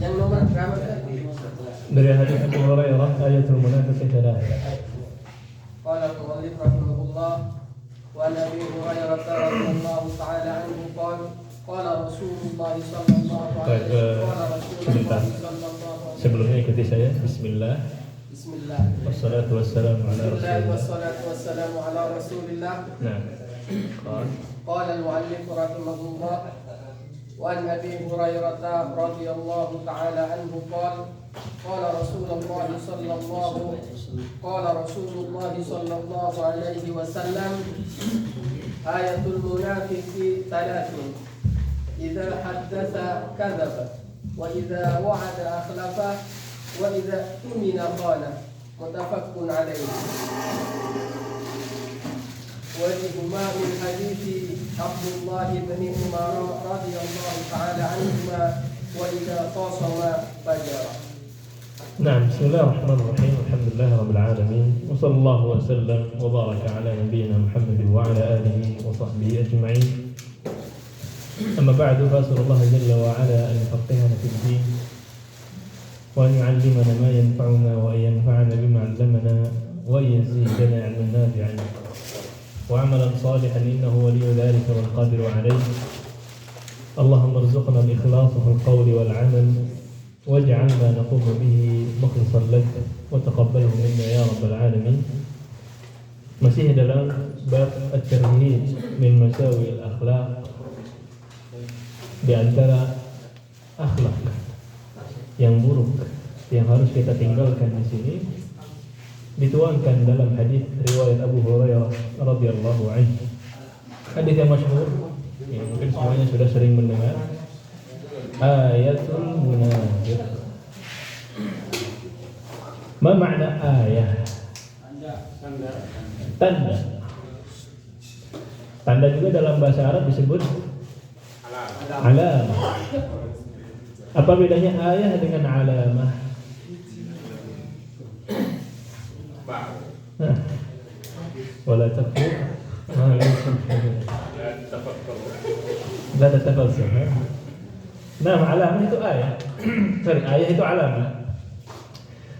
Yang nomor berapa? Dari hadis Abu Hurairah ayatul munafiq adalah Qala al-muallif rahimahullah wa Nabi Hurairah radhiyallahu ta'ala anhu qala Rasulullah sallallahu alaihi wasallam. Sebelumnya ikuti saya. Bismillah. Bismillah. Wassalatu wassalamu ala Rasulillah. Wassalatu wassalamu ala Rasulillah. Nah. Qala al-muallif rahimahullah وعن أبي هريرة رضي الله تعالى عنه قال رسول الله صلى الله عليه وسلم آية المنافق ثلاث إذا حدث كذب وإذا وعد أخلف وإذا اؤتمن خان متفق عليه ولهما من حديث عبد الله بن عمر رضي الله تعالى عنهما وإذا خاصم فجر. نعم. بسم الله الرحمن الرحيم. الحمد لله رب العالمين وصلى الله وسلم وبارك على نبينا محمد وعلى آله وصحبه أجمعين. أما بعد فأسأل الله جل وعلا أن يفقهنا في الدين وأن يعلمنا ما ينفعنا وأن ينفعنا بما علمنا وأن يزيدنا علما نافعا وعملا صالحا إنه ولي ذلك والقادر عليه. اللهم ارزقنا الإخلاص في القول والعمل واجعل ما نقوم به مخلصا لك وتقبله منا يا رب العالمين. Masih dalam bab at-tarhib min masawi al-akhlaq, di antara akhlak yang buruk yang harus kita tinggalkan di sini dituangkan dalam hadis riwayat Abu Hurairah radhiyallahu anhu. Hadis yang masyhur yang mungkin semuanya sudah sering mendengar. Ayatul munafiq. Ma makna ayah? Tanda. Tanda juga dalam bahasa Arab disebut alamah. Apa bedanya ayah dengan alamah? ولا تقول ما ليس لا تتفلسف. Nah, alamah itu ayah. Ayah itu alamah.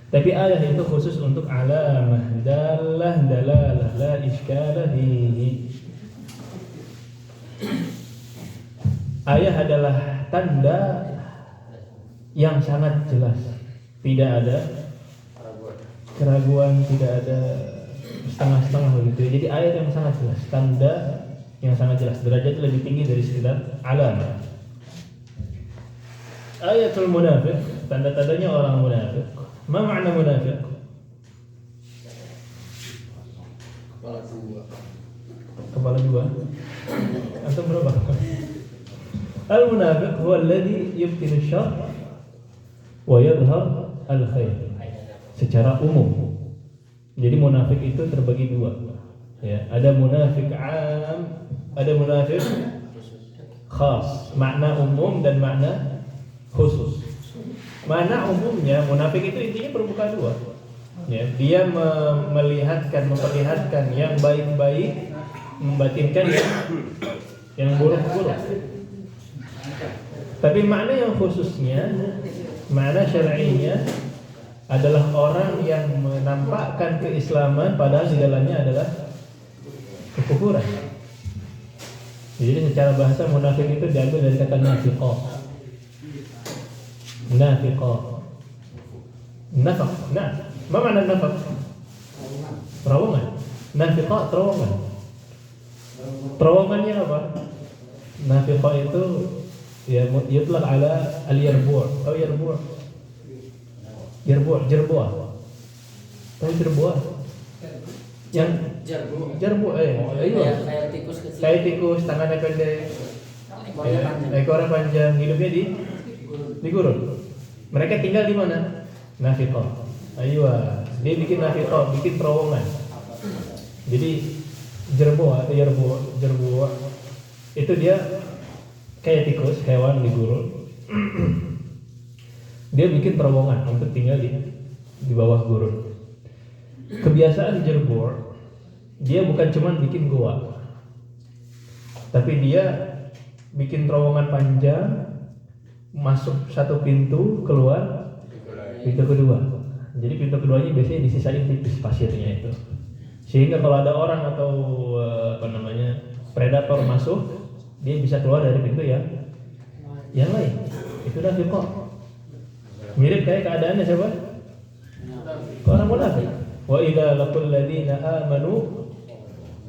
Tapi ayah itu khusus untuk alamah, dalah, dalalah, la iskala fihi. Ayah adalah tanda yang sangat jelas. Tidak ada keraguan, tidak ada setengah-setengah begitu. Jadi ayat yang sangat jelas, tanda yang sangat jelas, derajatnya lebih tinggi dari sekedar alamah. Ayatul munafiq, tanda-tandanya orang munafik. Ma makna munafiq? Kepala dua. Antum berapa? Al-munafiq huwa alladhi yubtinu syarr wa yadhhar al-khair. Secara umum. Jadi munafik itu terbagi dua. Ya, ada munafik 'am, ada munafik khas, makna umum dan makna khusus. Makna umumnya munafik itu intinya bermuka dua. Ya, dia memperlihatkan yang baik-baik, membatinkan yang buruk-buruk. Tapi makna yang khususnya, makna syar'inya adalah orang yang menampakkan keislaman padahal di dalamnya adalah kekufuran. Jadi secara bahasa munafik itu diambil dari kata nafiqah. Nafiqah. Nafaq. Nah, apa makna nafaq? Terowongan. Nafiqah terowongan. Terowongannya apa? Nafiqah itu ya yutlaq ala al-yarbu' atau yarbu'. Jerbuah. Tahu jerbuah? Yang jerbu. Iya. Kayak tikus, tangannya pendek. Ekornya panjang, hidupnya di gurun. Mereka tinggal di mana? Nafiqah. Aywa, dia bikin nafiqah, bikin terowongan. Jadi jerbuah itu dia kayak tikus, hewan di gurun. Dia bikin terowongan untuk tinggal di bawah gurun. Kebiasaan jerbur, dia bukan cuma bikin gua, tapi dia bikin terowongan panjang, masuk satu pintu, keluar pintu kedua. Jadi pintu keduanya biasanya disisain tipis pasirnya itu. Sehingga kalau ada orang atau predator masuk, dia bisa keluar dari pintu yang lain. Itu dah kok. Mirip kayak keadaannya siapa? Orang munafik. Wa idza laqul ladzina amanu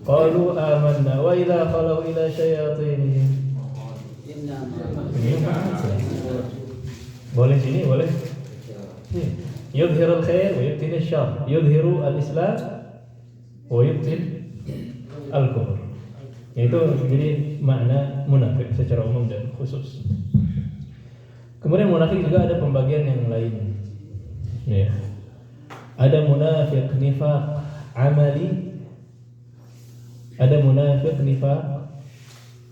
qalu amanna wa idza khalu ila syayatinihim. Boleh sini, boleh. Yudhirul khair wa yubtil syarr, yudhiru al-islam wa yubtil al-kufr. Itu jadi makna munafik secara umum dan khusus. Kemudian munafik juga ada pembagian yang lain. Ya. Ada munafik nifaq amali, ada munafik nifaq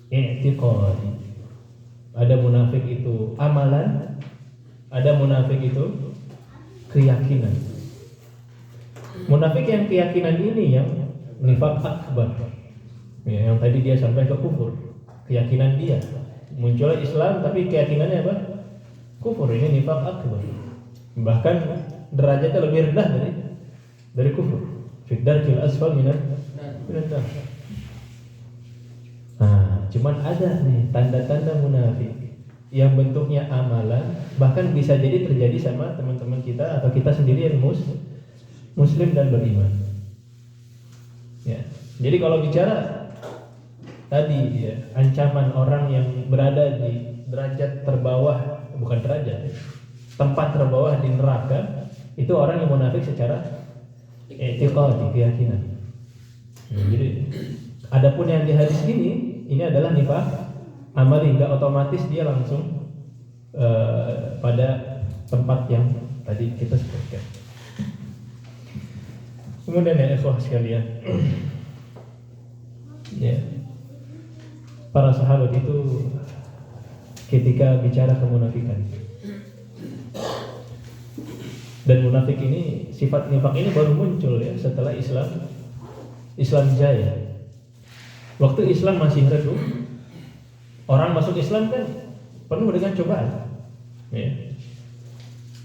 i'tiqadi. Ada munafik itu amalan, ada munafik itu keyakinan. Munafik yang keyakinan ini yang nifaq akbar. Ya, yang tadi dia sampai ke kufur. Keyakinan dia munculnya Islam tapi keyakinannya apa? Kufur. Ini nifaq akbar. Bahkan derajatnya lebih rendah dari kufur. Fi darkil asfal minan nar. Nah, cuman ada nih tanda-tanda munafik yang bentuknya amalan, bahkan bisa jadi terjadi sama teman-teman kita atau kita sendiri yang muslim dan beriman. Ya. Jadi kalau bicara tadi ya, ancaman orang yang berada di derajat terbawah, bukan derajat, tempat terbawah di neraka, itu orang yang munafik secara i'tiqadi, keyakinan. Jadi adapun yang di hadis ini adalah nifaq amali, enggak otomatis dia langsung pada tempat yang tadi kita sebutkan. Kemudian ya ikhwah sekalian, ya, para sahabat itu ketika bicara kemunafikan, dan munafik ini, sifat nifaq ini baru muncul ya setelah Islam jaya. Waktu Islam masih redup, orang masuk Islam kan penuh dengan cobaan. Ya.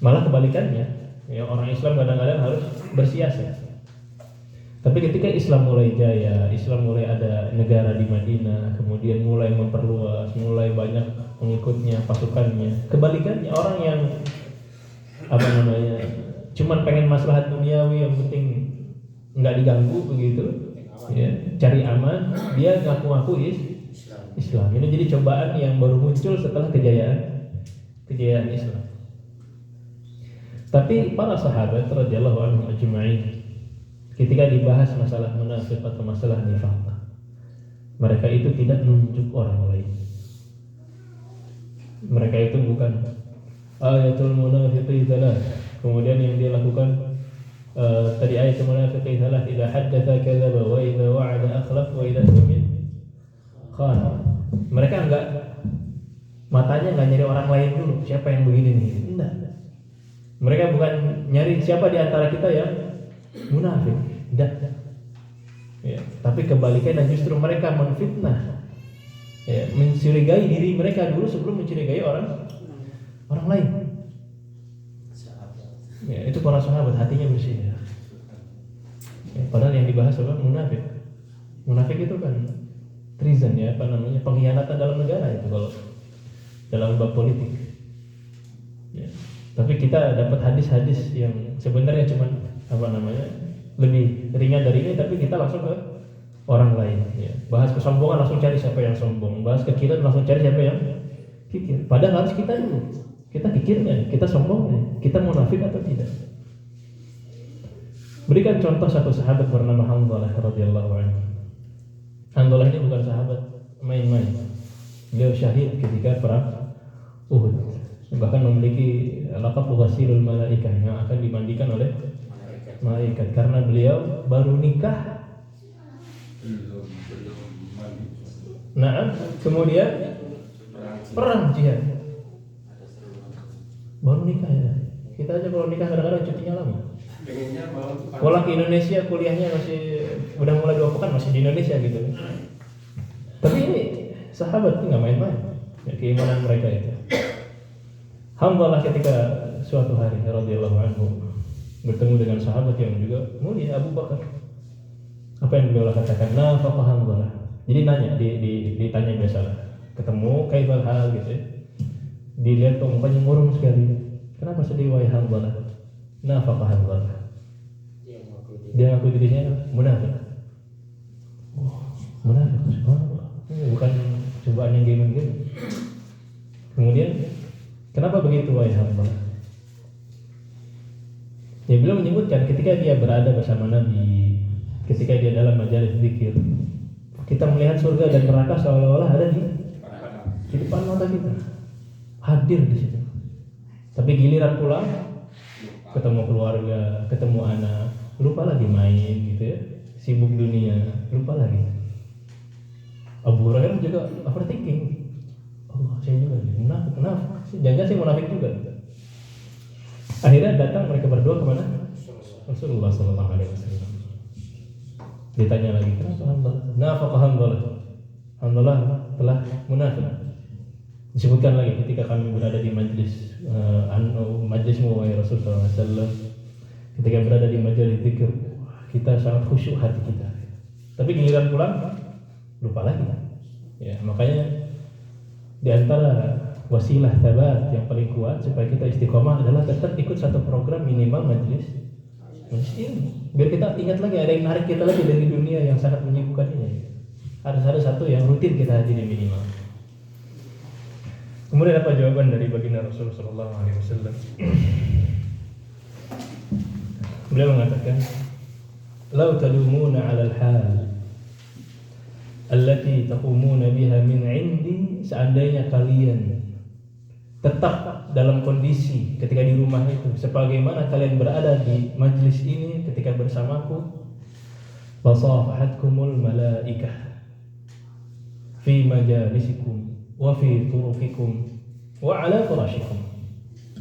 Malah kebalikannya, ya, orang Islam kadang-kadang harus bersiasat. Tapi ketika Islam mulai jaya, Islam mulai ada negara di Madinah, kemudian mulai memperluas, mulai banyak pengikutnya, pasukannya. Kebalikannya, orang yang cuman pengen maslahat duniawi, yang penting nggak diganggu begitu, ya, cari aman, dia ngaku-ngaku Islam. Ini jadi cobaan yang baru muncul setelah kejayaan Islam. Tapi para sahabat radhiyallahu anhum ajma'in, ketika dibahas masalah munafik atau masalah nifaq, mereka itu tidak menunjuk orang lain. Mereka itu bukan ayatul munafiqi tsalah. Kemudian yang dia lakukan tadi ayatul munafiqi tsalah, idza haddatsa kadzaba wa idza wa'ada akhlaf wa idza tu'min khana. Mereka matanya enggak nyari orang lain dulu, siapa yang begini nih. Enggak. Mereka bukan nyari siapa di antara kita yang munafik. Enggak. Ya, tapi kebalikannya, justru mereka menfitnah, ya, mencurigai diri mereka dulu sebelum mencurigai orang lain. Ya, itu para sahabat hatinya bersih. Ya. Ya, padahal yang dibahas adalah munafik. Munafik itu kan treason, ya, pengkhianatan dalam negara itu kalau dalam bab politik. Ya. Tapi kita dapat hadis-hadis yang sebenarnya cuma lebih ringan dari ini, tapi kita langsung ke orang lain. Ya. Bahas kesombongan langsung cari siapa yang sombong, bahas kekiran langsung cari siapa yang kikir. Padahal harus kita dulu. Kita kikirnya, kita sombongnya, kita munafik atau tidak. Berikan contoh satu sahabat bernama Hanzalah radhiyallahu anhu. Hanzalah ini bukan sahabat main-main. Beliau syahid ketika perang Uhud. Bahkan memiliki laqab ghasilul malaikah, yang akan dimandikan oleh malaikat, karena beliau baru nikah. Nah, kemudian perang jihad. Baru nikah ya. Kita aja kalau nikah kadang-kadang cutinya lama. Pulang ke Indonesia, kuliahnya masih udah mulai 2 pekan masih di Indonesia gitu. Tapi ini sahabat nggak main-main. Ya, keimanan mereka itu. Hamdalah ketika suatu hari radhiyallahu anhu bertemu dengan sahabat yang juga mulia, Abu Bakar. Apa yang beliau katakan? Nafaqa Hamdalah. Jadi nanya, ditanya biasalah. Ketemu kaifal hal gitu ya. Dilihat kok mukanya murung sekali. Kenapa sedih wahai Hamdalah? Nafaqa Hamdalah. Dia ngaku dirinya munafik. Munafik. Bukan cobaan yang gimana-gimana. Kemudian kenapa begitu wahai Hamdalah? Ya beliau menyebutkan ketika dia berada bersama Nabi, ketika dia dalam majelis zikir, kita melihat surga dan neraka seolah-olah ada di depan mata kita, hadir di situ. Tapi giliran pulang, ketemu keluarga, ketemu anak, lupa lagi main gitu ya, sibuk dunia, lupa lagi. Abu Hurairah juga overthinking. Oh, saya juga munafik, kenapa? Jangan saya munafik juga. Akhirnya datang mereka berdua kemana? Rasulullah Sallallahu Alaihi Wasallam. Ditanya lagi, kenapa Hamdalah? Nafaqa Hamdalah. Hamdalah telah munafik. Disebutkan lagi ketika kami berada di majlismu wahai Rasulullah SAW. Ketika berada di majelis zikir, kita sangat khusyuk hati kita. Tapi giliran pulang, lupa lagi. Ya, makanya di antara wasilah tabat yang paling kuat supaya kita istiqomah adalah tetap ikut satu program minimal majelis ilmu. Biar kita ingat lagi ada yang narik kita lagi dari dunia yang sangat menyibukkan ini. Harus ada satu yang rutin kita hadiri minimal. Kemudian apa jawaban dari baginda Rasulullah Sallallahu Alaihi Wasallam? Beliau mengatakan, "Lau talumuna 'ala al-hal allati taqumuna biha min 'indi", seandainya kalian tetap dalam kondisi ketika di rumah itu sebagaimana kalian berada di majlis ini ketika bersamaku, lasafahatkumul malaikah fi majalisikum wa fi turuqikum wa ala firashikum.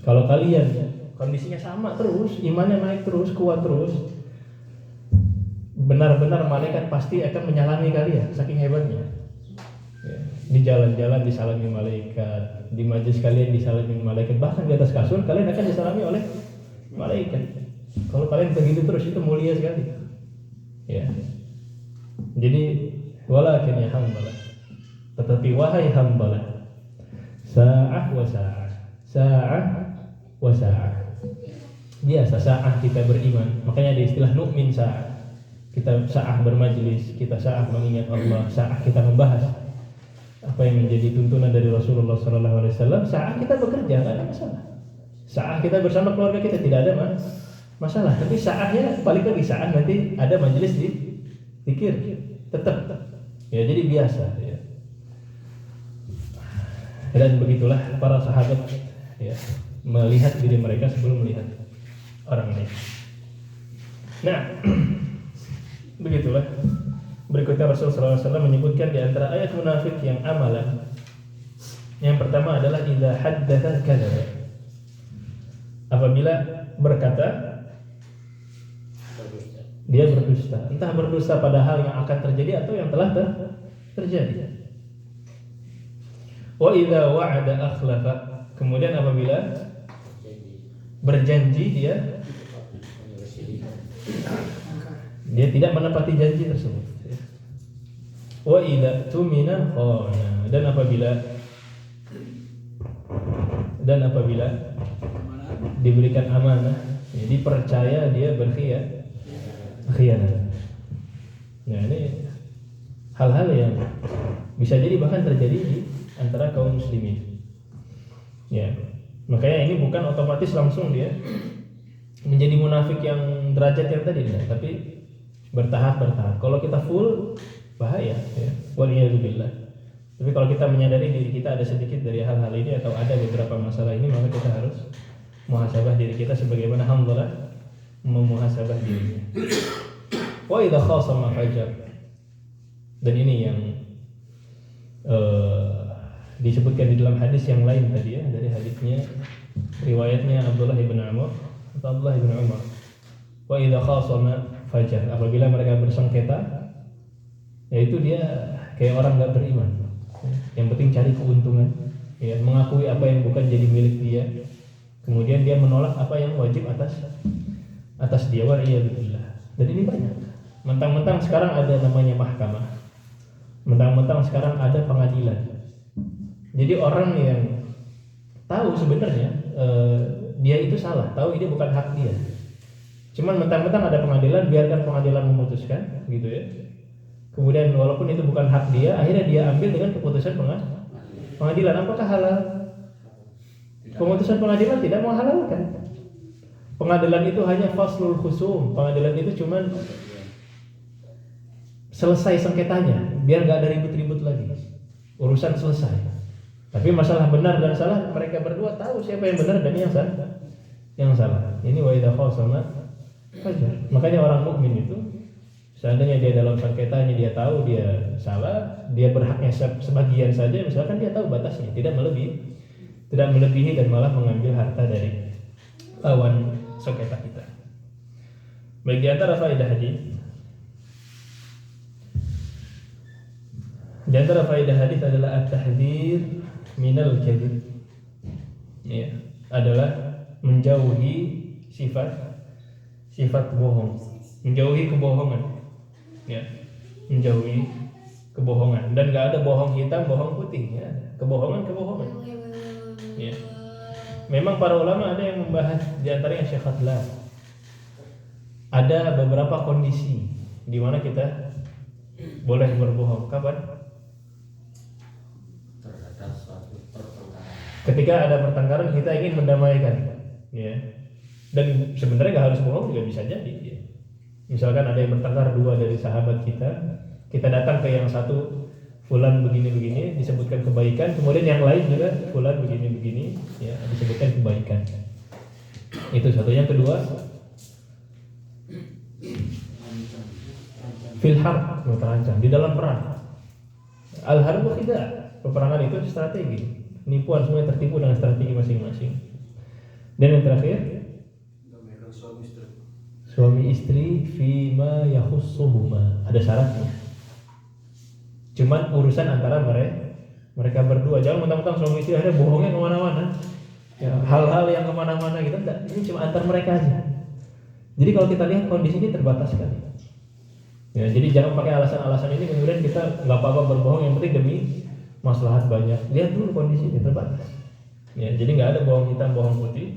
Kalau kalian kondisinya sama terus, imannya naik terus, kuat terus, benar-benar malaikat pasti akan menyalami kalian, saking hebatnya. Ya, di jalan-jalan disalami malaikat, di majlis kalian disalami malaikat, bahkan di atas kasur kalian akan disalami oleh malaikat. Kalau kalian begitu terus itu mulia sekali. Ya. Jadi walakin ya hamdalah. Tetapi wahai hamdalah, sa'ah wa sa'ah, sa'ah wa sa'ah. Biasa sa'ah kita beriman, makanya ada istilah nu'min sa'ah. Kita sa'ah bermajlis, kita sa'ah mengingat Allah, sa'ah kita membahas apa yang menjadi tuntunan dari Rasulullah Sallallahu Alaihi Wasallam. Sa'ah kita bekerja, tidak ada masalah. Sa'ah kita bersama keluarga kita tidak ada masalah. Tapi sa'ahnya balik lagi, sa'ah nanti ada majelis di zikir tetap. Ya jadi biasa. Ya. Dan begitulah para sahabat ya, melihat diri mereka sebelum melihat orang lain. Nah, begitulah. Berikutnya Rasulullah SAW menyebutkan di antara ayat munafik yang amalan. Yang pertama adalah idza haddatsa kadzaba. Apabila berkata dia berdusta. Entah berdusta pada hal yang akan terjadi atau yang telah terjadi. Wa idza wa'ada akhlafa. Kemudian apabila berjanji dia tidak menepati janji tersebut. Wa idza tumina khana. Dan apabila diberikan amanah, ya, dipercaya dia berkhianat. Nah, ini hal-hal yang bisa jadi bahkan terjadi di antara kaum muslimin. Ya, makanya ini bukan otomatis langsung dia menjadi munafik yang derajat yang tadi, tapi bertahap. Kalau kita full bahaya, ya. Waliyadzubillah. Tapi kalau kita menyadari diri kita ada sedikit dari hal-hal ini atau ada beberapa masalah ini, maka kita harus muhasabah diri kita sebagaimana hamdalah memuhasabah dirinya. Wa idza khasama fajar. Dan ini yang disebutkan di dalam hadis yang lain tadi ya, dari hadisnya riwayatnya Abdullah bin Amr atau Abdullah bin Umar. Wa idza khasama fajar. Apabila mereka bersengketa, yaitu dia kayak orang enggak beriman. Yang penting cari keuntungan, ya, mengakui apa yang bukan jadi milik dia. kemudian dia menolak apa yang wajib atas dia, waliyadzubillah. Dan ini banyak. Mentang-mentang sekarang ada namanya mahkamah, mentang-mentang sekarang ada pengadilan. Jadi orang yang tahu sebenarnya dia itu salah, tahu ini bukan hak dia, cuman mentang-mentang ada pengadilan, biarkan pengadilan memutuskan, gitu ya. Kemudian walaupun itu bukan hak dia, akhirnya dia ambil dengan keputusan pengadilan. Apakah halal? Keputusan pengadilan tidak menghalalkan. Pengadilan itu hanya faslul khusum. Pengadilan itu cuman selesai sengketanya, biar nggak ada ribut-ribut lagi, urusan selesai. Tapi masalah benar dan salah, mereka berdua tahu siapa yang benar dan yang salah. Ini wa idza khasama fajar. Makanya orang mukmin itu, seandainya dia dalam sengketanya dia tahu dia salah, dia berhaknya sebagian saja, misalkan dia tahu batasnya, tidak melebihi dan malah mengambil harta dari lawan sengketa kita. Baik, di antara faedah hadis, adalah at-tahdhir minal kadhib. Ya, adalah menjauhi sifat bohong, menjauhi kebohongan. Ya, menjauhi kebohongan. Dan nggak ada bohong hitam, bohong putih. Ya, kebohongan. Ya. Memang para ulama ada yang membahas, di antaranya Syekh Khadlan, ada beberapa kondisi di mana kita boleh berbohong. Kapan? Ketika ada pertengkaran, kita ingin mendamaikan, ya. Dan sebenarnya nggak harus bohong, juga bisa jadi. Ya. Misalkan ada yang bertengkar, dua dari sahabat kita datang ke yang satu, fulan begini, disebutkan kebaikan, kemudian yang lain juga fulan begini, ya, disebutkan kebaikan. Itu satu. Yang kedua, fil harb, terancam di dalam perang. Al harbu khidah, peperangan itu strategi. Nipuan, semuanya tertipu dengan strategi masing-masing. Dan yang terakhir, suami istri fima yakhussuhuma, ada syaratnya. Cuman urusan antara mereka berdua. Jangan mentang-mentang suami istri ada bohongnya kemana-mana. Ya, hal-hal yang kemana-mana gitu, enggak. Ini cuma antar mereka aja. Jadi kalau kita lihat kondisi ini terbatas sekali. Ya, jadi jangan pakai alasan-alasan ini kemudian kita nggak apa-apa berbohong, yang penting demi maslahat banyak. Lihat dulu kondisi ini terbatas. Ya, jadi nggak ada bohong hitam, bohong putih.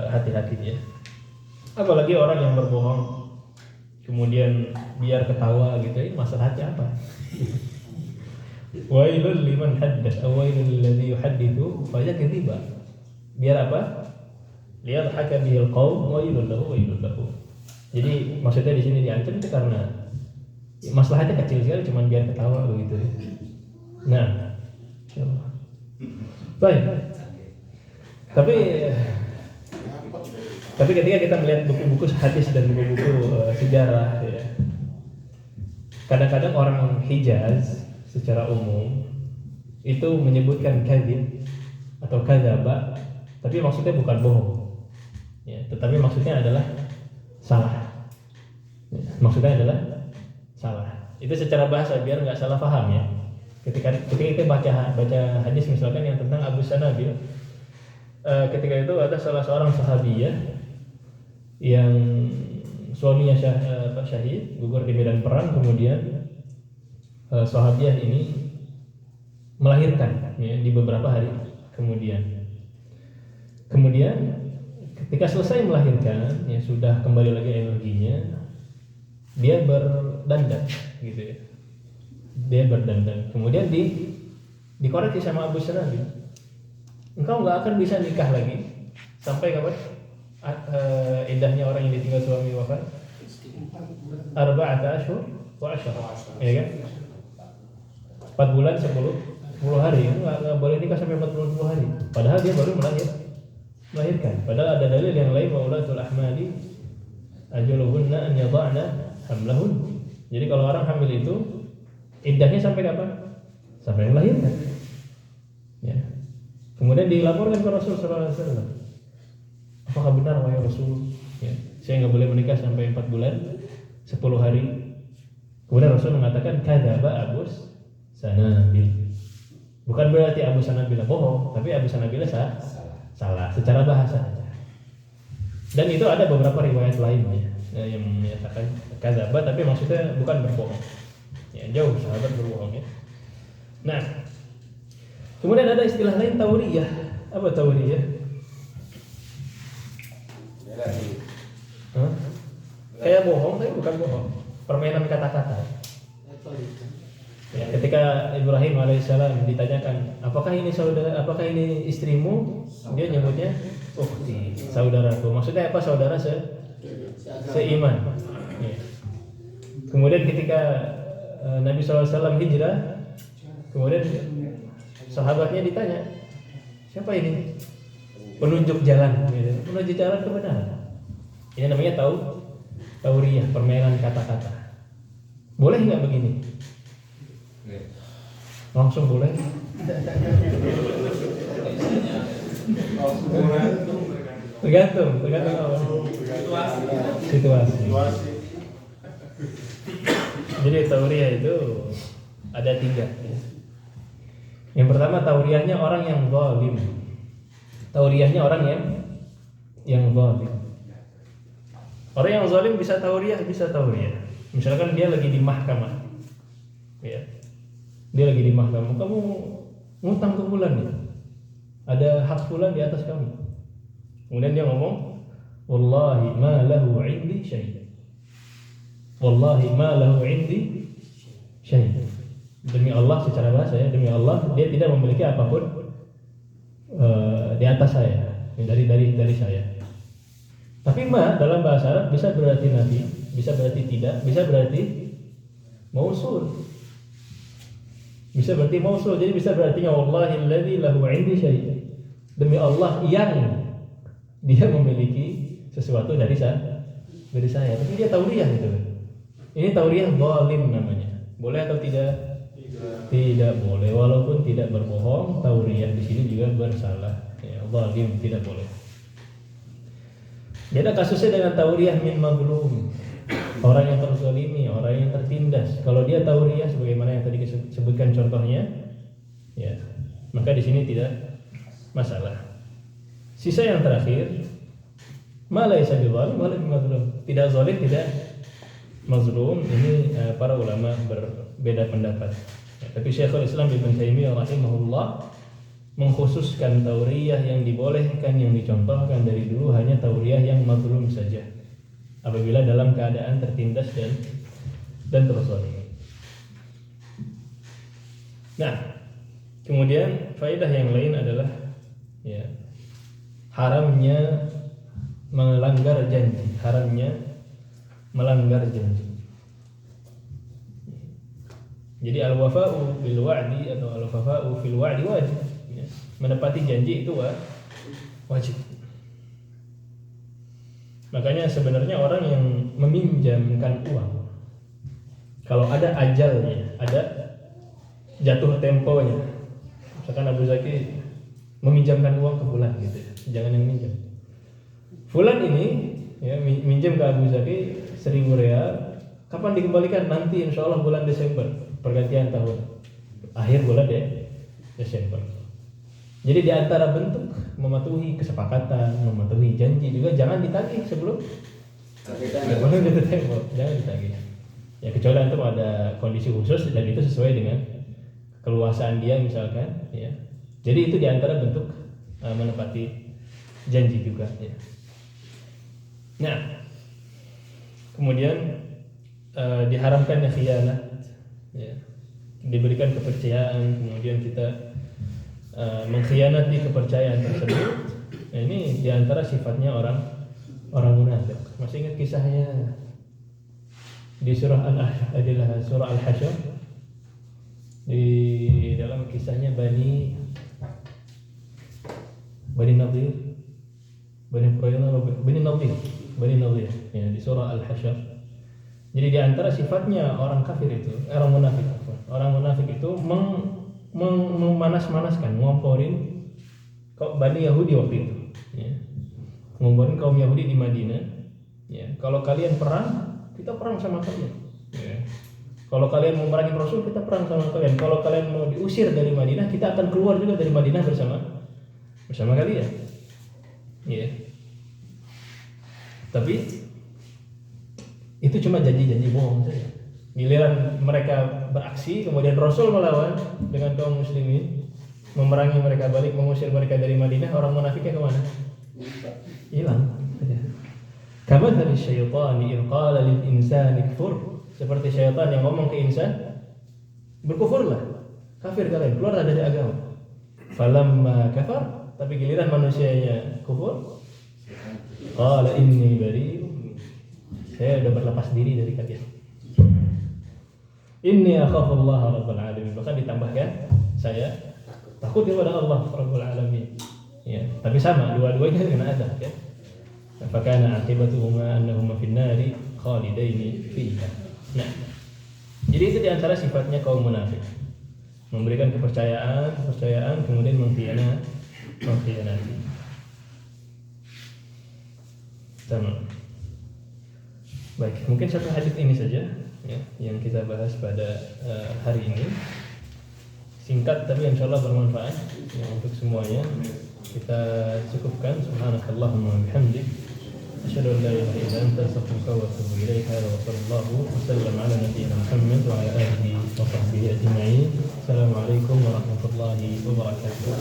Hati-hati ya. Apalagi orang yang berbohong kemudian biar ketawa gitu, ini masalahnya apa? Wailul liman haddath, wailul ladzi yuhaddithu fayakthiba. Biar apa? Liyadhaka bihil qaum wailul lahu. Jadi maksudnya di sini diancam itu karena masalahnya kecil sekali, cuma biar ketawa begitu. Nah, insyaallah. Baik. Tapi ketika kita melihat buku-buku hadis dan buku-buku sejarah, ya, kadang-kadang orang Hijaz secara umum itu menyebutkan kadzib atau kadzaba, tapi maksudnya bukan bohong, ya, tetapi maksudnya adalah salah. Ya, maksudnya adalah salah. Itu secara bahasa biar nggak salah paham ya. Ketika kita baca hadis misalkan yang tentang Abu Sanabil, ketika itu ada salah seorang sahabiyah yang suaminya syahid, gugur di medan perang, kemudian sahabiyah ini melahirkan, ya, di beberapa hari kemudian ketika selesai melahirkan, ya, sudah kembali lagi energinya, dia berdandan gitu ya. Dia berdandan, kemudian dikoreksi sama Abu Sanabil, engkau nggak akan bisa nikah lagi sampai kapan? Iddahnya orang yang ditinggal suami wafat 4 ashhur wa 10, ya kan? 4 bulan 10 hari, nggak boleh nikah sampai 40 hari. Padahal dia baru melahirkan. Padahal ada dalil yang lain, wa ulatul ahmali ajaluhunna an yada'na hamlahun. Jadi kalau orang hamil itu iddahnya sampai kapan? Sampai melahirkan. Ya. Kemudian dilaporkan ke Rasul sallallahu alaihi wasallam. Apakah benar wahai Rasul? Ya, saya nggak boleh menikah sampai 4 bulan 10 hari. Kemudian Rasul mengatakan kadzaba Abu Sanabil. Bukan berarti Abu Sanabil bohong, tapi Abu Sanabil salah secara bahasa saja. Dan itu ada beberapa riwayat lainnya yang menyatakan kadzaba, tapi maksudnya bukan berbohong. Ya, jauh sahabat berbohong ya. Nah, kemudian ada istilah lain tauriyah. Apa tauriyah? Kayak bohong tapi bukan bohong. Permainan kata-kata. Ya, ketika Ibrahim alaihissalam ditanyakan, apakah ini saudara, apakah ini istrimu? Dia nyebutnya ukhti, saudaraku. Maksudnya apa? Saudara seiman. Ya. Kemudian ketika Nabi SAW hijrah, kemudian sahabatnya ditanya, siapa ini? Penunjuk jalan, penunjuk jalan kebenaran. Ini namanya tauriyah, permainan kata-kata. Boleh nggak begini? Langsung boleh? Tergantung apa? Situasi. Jadi tauriyah itu ada 3. Yang pertama tauriyahnya orang yang zalim. Tauriyahnya orang yang zalim. Orang yang zalim bisa tauriyah. Misalkan dia lagi di mahkamah, ya. Dia lagi di mahkamah, kamu ngutang ke fulan ya? Ada hak fulan di atas kamu. Kemudian dia ngomong, wallahi ma lahu 'indi syai'. Wallahi ma lahu 'indi syai'. Demi Allah, secara bahasa ya, demi Allah dia tidak memiliki apapun di atas saya, dari saya. Tapi ma dalam bahasa Arab bisa berarti nafi, bisa berarti tidak, bisa berarti mausul. Bisa berarti mausul, jadi bisa berarti wallahi alladzi lahu 'indi syai'. Demi Allah yang dia memiliki sesuatu dari saya. Tapi dia tauriyah gitu. Ini tauriyah zalim namanya. Boleh atau tidak? Tidak boleh, walaupun tidak berbohong, tauriyah di sini juga bersalah. Ya, zalim tidak boleh. Beda kasusnya dengan tauriyah min mazlum. Orang yang terzalimi, orang yang tertindas. Kalau dia tauriyah sebagaimana yang tadi disebutkan contohnya, ya, maka di sini tidak masalah. Sisa yang terakhir, ma laisa bizalim wala bimazlum. Tidak zalim, tidak mazlum. Ini para ulama berbeda pendapat. Ya, tapi Syekhul Islam Ibnu Taimiyah rahimahullah mengkhususkan tauriyah yang dibolehkan, yang dicontohkan dari dulu hanya tauriyah yang mazlum saja. Apabila dalam keadaan tertindas dan terzalimi. Nah, kemudian faedah yang lain adalah ya, haramnya melanggar janji, Jadi al-wafa'u bil wa'di atau al-wafa'u fil wa'di wajib. Ya, menepati janji itu wajib. Makanya sebenarnya orang yang meminjamkan uang, kalau ada ajalnya, ada jatuh temponya, misalkan Abu Zaki meminjamkan uang ke Fulan gitu ya, jangan yang minjam. Fulan ini ya, minjam ke Abu Zaki 1.000 real, kapan dikembalikan? Nanti insya Allah bulan Desember, pergantian tahun, akhir bulan Desember. Jadi di antara bentuk mematuhi kesepakatan, mematuhi janji juga jangan ditagih sebelum jatuh tempo, jangan ditagih. Ya kecuali antum ada kondisi khusus dan itu sesuai dengan keluasaan dia misalkan, ya. Jadi itu di antara bentuk menepati janji juga. Ya. Nah, kemudian diharamkan khianat, ya. Diberikan kepercayaan, kemudian kita mengkhianati kepercayaan tersebut. Nah, ini diantara sifatnya orang munafik. Masih ingat kisahnya di surah Al-Hasyr, di dalam kisahnya Bani Nadir, Bani Nadir ya, di surah Al-Hasyr. Jadi diantara sifatnya orang kafir itu, orang munafik itu memanas-manaskan, ngomporin Bani Yahudi waktu itu, ya. Ngomporin kaum Yahudi di Madinah, ya. Kalau kalian perang, kita perang sama kalian, ya. Kalau kalian mau merangi Rasul, kita perang sama kalian. Kalau kalian mau diusir dari Madinah, kita akan keluar juga dari Madinah bersama kalian. Ya. Tapi itu cuma janji-janji bohong saja. Giliran mereka beraksi, kemudian Rasul melawan dengan kaum muslimin, memerangi mereka balik, mengusir mereka dari Madinah, orang munafiknya kemana? Hilang saja. Kamathali syaitani idh qala lil insani kfur, seperti syaitan yang ngomong ke insan, berkufurlah, kafir kalian, keluarlah dari agama. Falamma kafar, tapi giliran manusianya kufur, qala inni bari'un, saya sudah berlepas diri dari kalian. Inni akhafullaha rabbal alamin, bahkan ditambahkan saya takut kepada Allah rabbul alamin. Ya, tapi sama dua-duanya kena azab ya. Fakana aqibatuhuma annahuma fin nari khalidaini fiha. Nah, jadi itu diantara sifatnya kaum munafik, memberikan kepercayaan kemudian mengkhianati. Sama. Baik, mungkin satu hadis ini saja ya, yang kita bahas pada hari ini. Singkat tapi insyaallah bermanfaat ya, untuk semuanya. Kita cukupkan. Subhanakallahumma wa bihamdik, asyhadu an la ilaha illa anta, astaghfiruka wa atubu ilaik. Wa sallallahu wa sallam ala nabiyyina Muhammad wa ala alihi wa sahbihi ajma'in. Assalamualaikum warahmatullahi wabarakatuh.